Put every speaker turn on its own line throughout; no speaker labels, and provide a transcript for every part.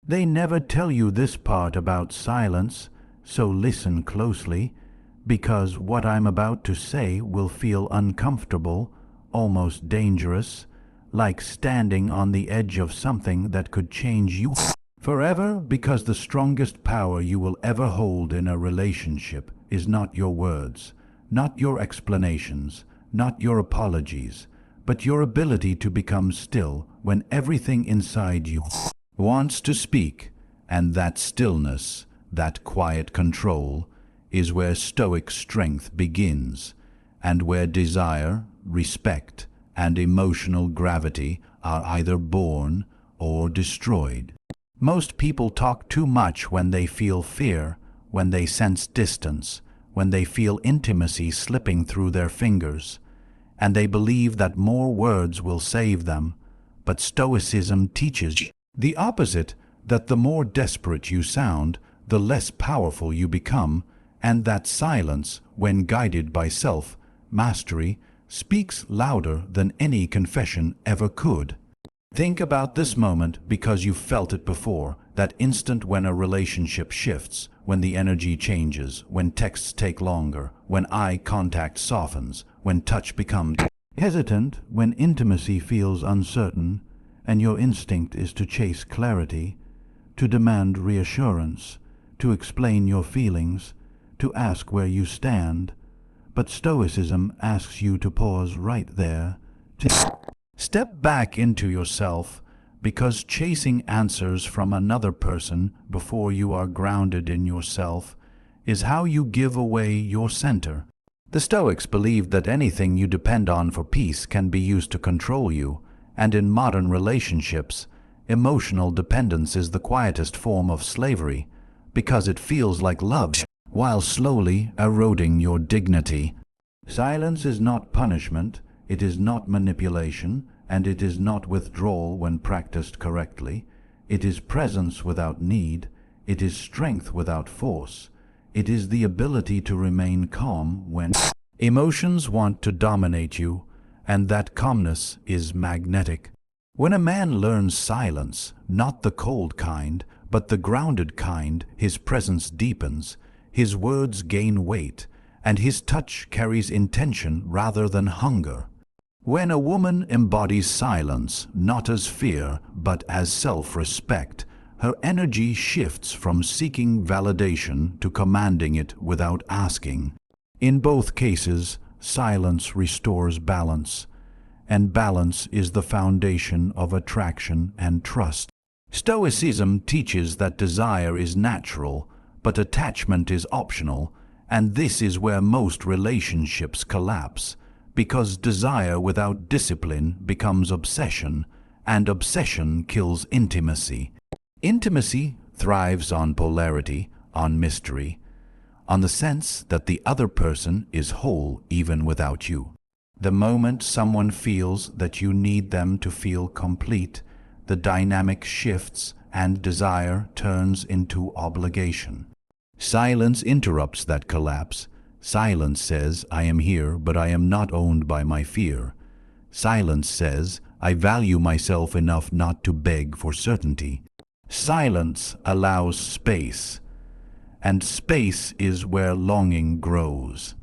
They never tell you this part about silence, so listen closely, because what I'm about to say will feel uncomfortable, almost dangerous, like standing on the edge of something that could change you forever, because the strongest power you will ever hold in a relationship is not your words, not your explanations, not your apologies, but your ability to become still when everything inside you wants to speak. And that stillness, that quiet control, is where Stoic strength begins, and where desire, respect, and emotional gravity are either born or destroyed. Most people talk too much when they feel fear, when they sense distance, when they feel intimacy slipping through their fingers, and they believe that more words will save them. But Stoicism teaches the opposite, that the more desperate you sound, the less powerful you become, and that silence, when guided by self-mastery, speaks louder than any confession ever could. Think about this moment because you've felt it before, that instant when a relationship shifts, when the energy changes, when texts take longer, when eye contact softens, when touch becomes hesitant, when intimacy feels uncertain, and your instinct is to chase clarity, to demand reassurance, to explain your feelings, to ask where you stand. But Stoicism asks you to pause right there, to step back into yourself, because chasing answers from another person before you are grounded in yourself is how you give away your center. The Stoics believed that anything you depend on for peace can be used to control you, and in modern relationships, emotional dependence is the quietest form of slavery, because it feels like love while slowly eroding your dignity. Silence is not punishment, it is not manipulation, and it is not withdrawal when practiced correctly. It is presence without need, it is strength without force. It is the ability to remain calm when emotions want to dominate you, and that calmness is magnetic. When a man learns silence, not the cold kind, but the grounded kind, his presence deepens, his words gain weight, and his touch carries intention rather than hunger. When a woman embodies silence, not as fear, but as self-respect, her energy shifts from seeking validation to commanding it without asking. In both cases, silence restores balance, and balance is the foundation of attraction and trust. Stoicism teaches that desire is natural, but attachment is optional, and this is where most relationships collapse, because desire without discipline becomes obsession, and obsession kills intimacy. Intimacy thrives on polarity, on mystery, on the sense that the other person is whole even without you. The moment someone feels that you need them to feel complete, the dynamic shifts and desire turns into obligation. Silence interrupts that collapse. Silence says, I am here, but I am not owned by my fear. Silence says, I value myself enough not to beg for certainty. Silence allows space, and space is where longing grows.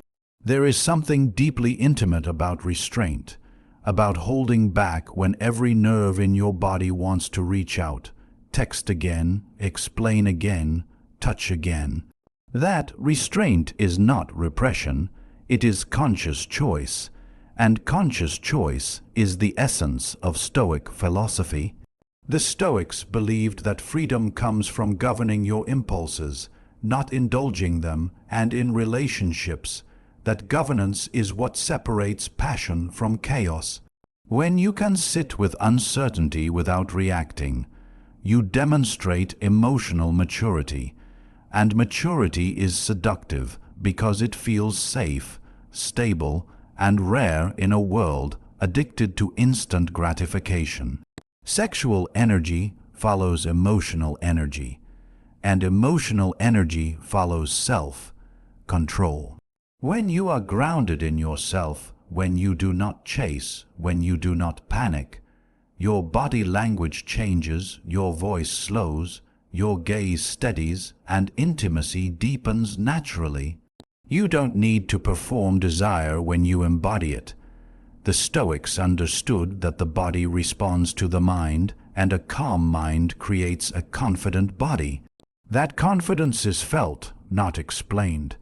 There is something deeply intimate about restraint, about holding back when every nerve in your body wants to reach out, text again, explain again, touch again. That restraint is not repression, it is conscious choice, and conscious choice is the essence of Stoic philosophy. The Stoics believed that freedom comes from governing your impulses, not indulging them, and in relationships, that governance is what separates passion from chaos. When you can sit with uncertainty without reacting, you demonstrate emotional maturity. And maturity is seductive because it feels safe, stable, and rare in a world addicted to instant gratification. Sexual energy follows emotional energy, and emotional energy follows self-control. When you are grounded in yourself, when you do not chase, when you do not panic, your body language changes, your voice slows, your gaze steadies, and intimacy deepens naturally. You don't need to perform desire when you embody it. The Stoics understood that the body responds to the mind, and a calm mind creates a confident body. That confidence is felt, not explained.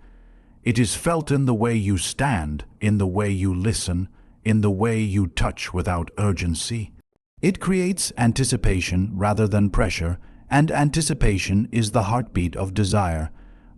It is felt in the way you stand, in the way you listen, in the way you touch without urgency. It creates anticipation rather than pressure, and anticipation is the heartbeat of desire.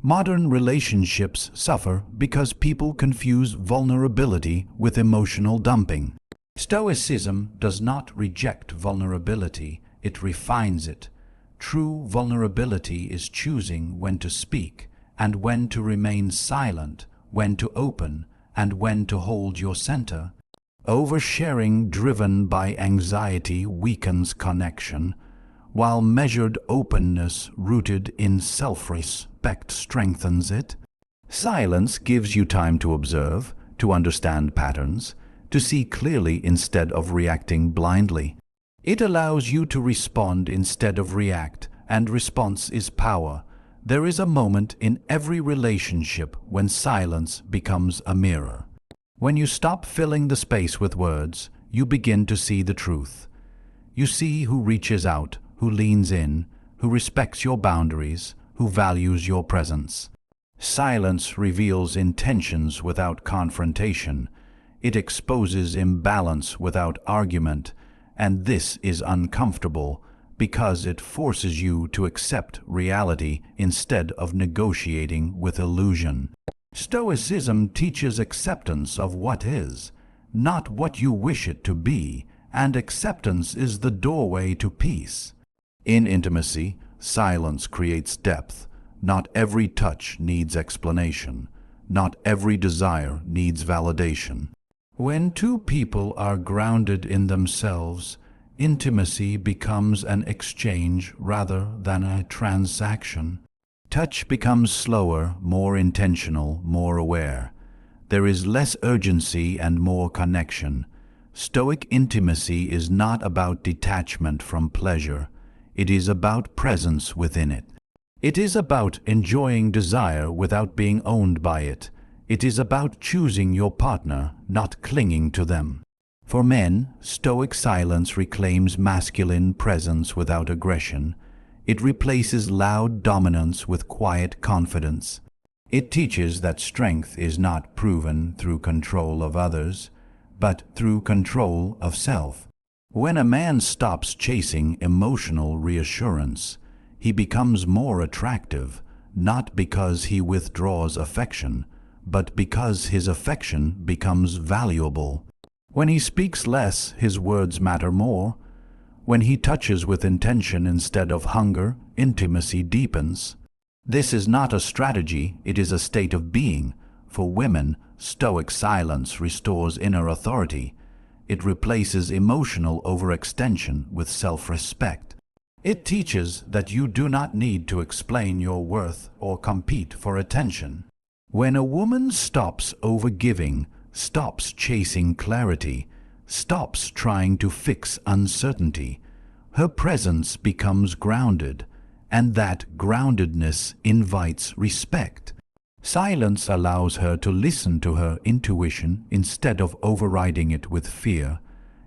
Modern relationships suffer because people confuse vulnerability with emotional dumping. Stoicism does not reject vulnerability, it refines it. True vulnerability is choosing when to speak, and when to remain silent, when to open, and when to hold your center. Oversharing driven by anxiety weakens connection, while measured openness rooted in self-respect strengthens it. Silence gives you time to observe, to understand patterns, to see clearly instead of reacting blindly. It allows you to respond instead of react, and response is power. There is a moment in every relationship when silence becomes a mirror. When you stop filling the space with words, you begin to see the truth. You see who reaches out, who leans in, who respects your boundaries, who values your presence. Silence reveals intentions without confrontation. It exposes imbalance without argument, and this is uncomfortable because it forces you to accept reality instead of negotiating with illusion. Stoicism teaches acceptance of what is, not what you wish it to be, and acceptance is the doorway to peace. In intimacy, silence creates depth. Not every touch needs explanation. Not every desire needs validation. When two people are grounded in themselves, intimacy becomes an exchange rather than a transaction. Touch becomes slower, more intentional, more aware. There is less urgency and more connection. Stoic intimacy is not about detachment from pleasure. It is about presence within it. It is about enjoying desire without being owned by it. It is about choosing your partner, not clinging to them. For men, Stoic silence reclaims masculine presence without aggression. It replaces loud dominance with quiet confidence. It teaches that strength is not proven through control of others, but through control of self. When a man stops chasing emotional reassurance, he becomes more attractive, not because he withdraws affection, but because his affection becomes valuable. When he speaks less, his words matter more. When he touches with intention instead of hunger, intimacy deepens. This is not a strategy, it is a state of being. For women, Stoic silence restores inner authority. It replaces emotional overextension with self-respect. It teaches that you do not need to explain your worth or compete for attention. When a woman stops overgiving, stops chasing clarity, stops trying to fix uncertainty, her presence becomes grounded, and that groundedness invites respect. Silence allows her to listen to her intuition instead of overriding it with fear.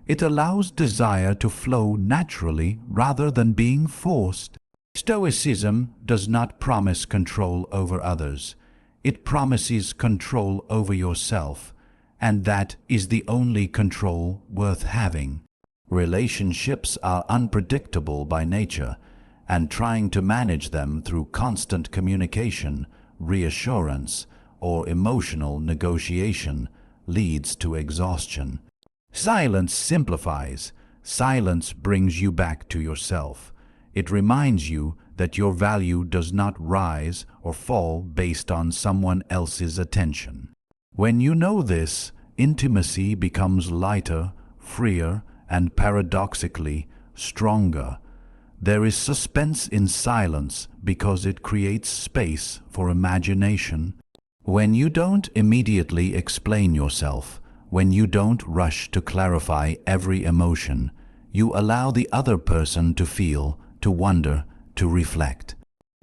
It allows desire to flow naturally rather than being forced. Stoicism does not promise control over others. It promises control over yourself, and that is the only control worth having. Relationships are unpredictable by nature, and trying to manage them through constant communication, reassurance, or emotional negotiation leads to exhaustion. Silence simplifies. Silence brings you back to yourself. It reminds you that your value does not rise or fall based on someone else's attention. When you know this, intimacy becomes lighter, freer, and paradoxically stronger. There is suspense in silence because it creates space for imagination. When you don't immediately explain yourself, when you don't rush to clarify every emotion, you allow the other person to feel, to wonder, to reflect.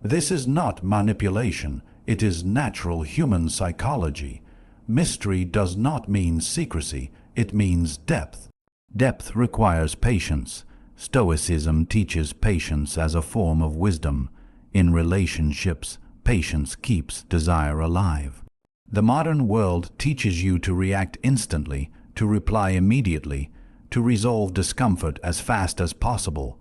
This is not manipulation, it is natural human psychology. Mystery does not mean secrecy, it means depth. Depth requires patience. Stoicism teaches patience as a form of wisdom. In relationships, patience keeps desire alive. The modern world teaches you to react instantly, to reply immediately, to resolve discomfort as fast as possible.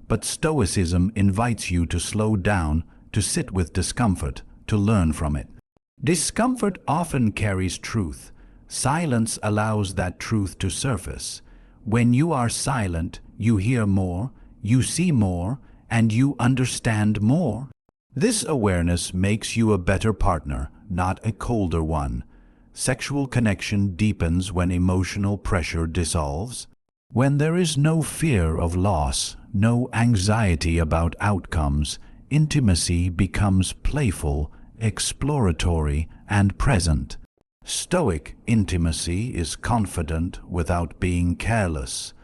But Stoicism invites you to slow down, to sit with discomfort, to learn from it. Discomfort often carries truth. Silence allows that truth to surface. When you are silent, you hear more, you see more, and you understand more. This awareness makes you a better partner, not a colder one. Sexual connection deepens when emotional pressure dissolves. When there is no fear of loss, no anxiety about outcomes, intimacy becomes playful, exploratory, and present. Stoic intimacy is confident without being careless.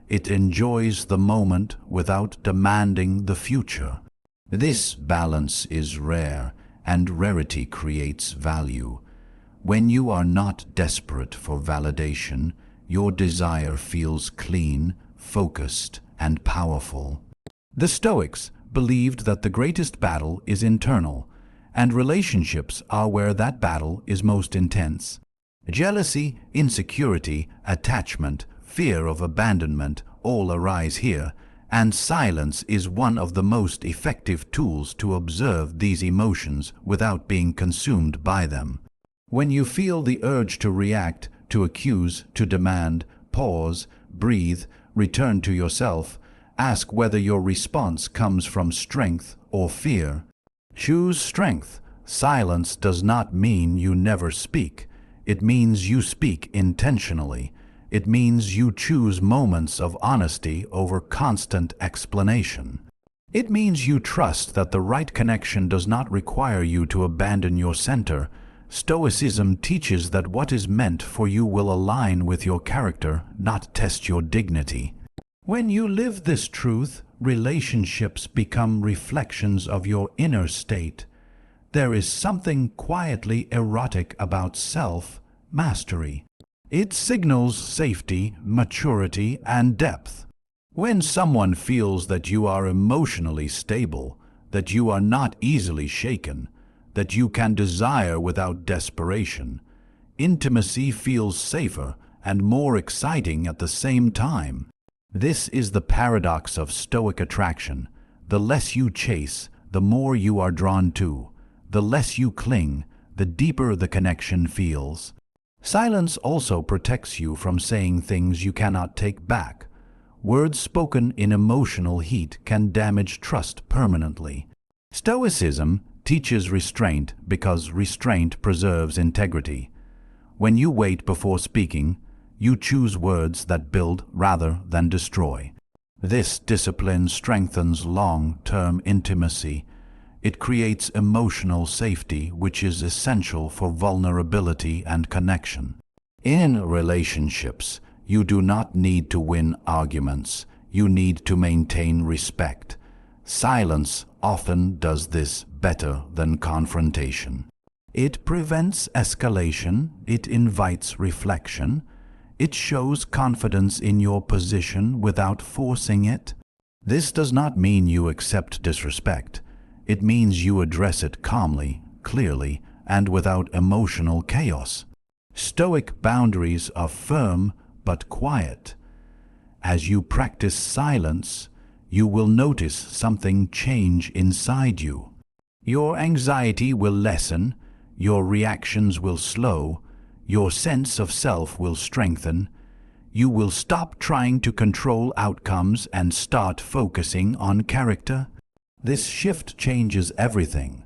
It enjoys the moment without demanding the future. This balance is rare, and rarity creates value. When you are not desperate for validation, your desire feels clean, focused, and powerful. The Stoics believed that the greatest battle is internal, and relationships are where that battle is most intense. Jealousy, insecurity, attachment, fear of abandonment all arise here, and silence is one of the most effective tools to observe these emotions without being consumed by them. When you feel the urge to react, to accuse, to demand, pause, breathe, return to yourself, ask whether your response comes from strength or fear. Choose strength. Silence does not mean you never speak. It means you speak intentionally. It means you choose moments of honesty over constant explanation. It means you trust that the right connection does not require you to abandon your center. Stoicism teaches that what is meant for you will align with your character, not test your dignity. When you live this truth, relationships become reflections of your inner state. There is something quietly erotic about self-mastery. It signals safety, maturity, and depth. When someone feels that you are emotionally stable, that you are not easily shaken, that you can desire without desperation, intimacy feels safer and more exciting at the same time. This is the paradox of Stoic attraction. The less you chase, the more you are drawn to. The less you cling, the deeper the connection feels. Silence also protects you from saying things you cannot take back. Words spoken in emotional heat can damage trust permanently. Stoicism teaches restraint because restraint preserves integrity. When you wait before speaking, you choose words that build rather than destroy. This discipline strengthens long-term intimacy. It creates emotional safety, which is essential for vulnerability and connection. In relationships, you do not need to win arguments. You need to maintain respect. Silence often does this better than confrontation. It prevents escalation. It invites reflection. It shows confidence in your position without forcing it. This does not mean you accept disrespect. It means you address it calmly, clearly, and without emotional chaos. Stoic boundaries are firm but quiet. As you practice silence, you will notice something change inside you. Your anxiety will lessen, your reactions will slow, your sense of self will strengthen. You will stop trying to control outcomes and start focusing on character. This shift changes everything.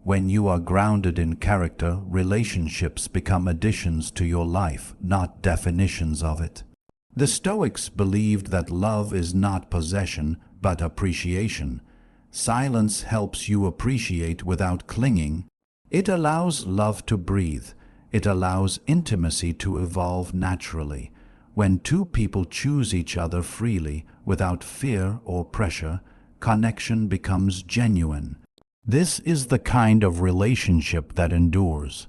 When you are grounded in character, relationships become additions to your life, not definitions of it. The Stoics believed that love is not possession, but appreciation. Silence helps you appreciate without clinging. It allows love to breathe. It allows intimacy to evolve naturally. When two people choose each other freely, without fear or pressure, connection becomes genuine. This is the kind of relationship that endures,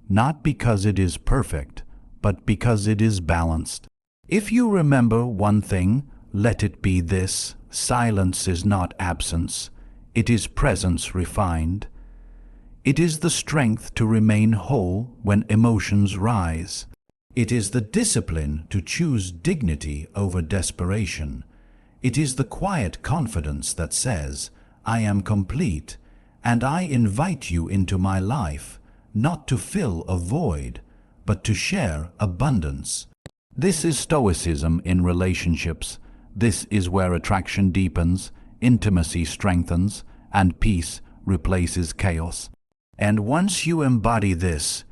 not because it is perfect, but because it is balanced. If you remember one thing, let it be this: silence is not absence, it is presence refined. It is the strength to remain whole when emotions rise. It is the discipline to choose dignity over desperation. It is the quiet confidence that says, I am complete, and I invite you into my life, not to fill a void, but to share abundance. This is Stoicism in relationships. This is where attraction deepens, intimacy strengthens, and peace replaces chaos. And once you embody this,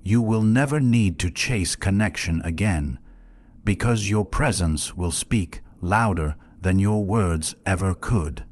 you will never need to chase connection again, because your presence will speak louder than your words ever could.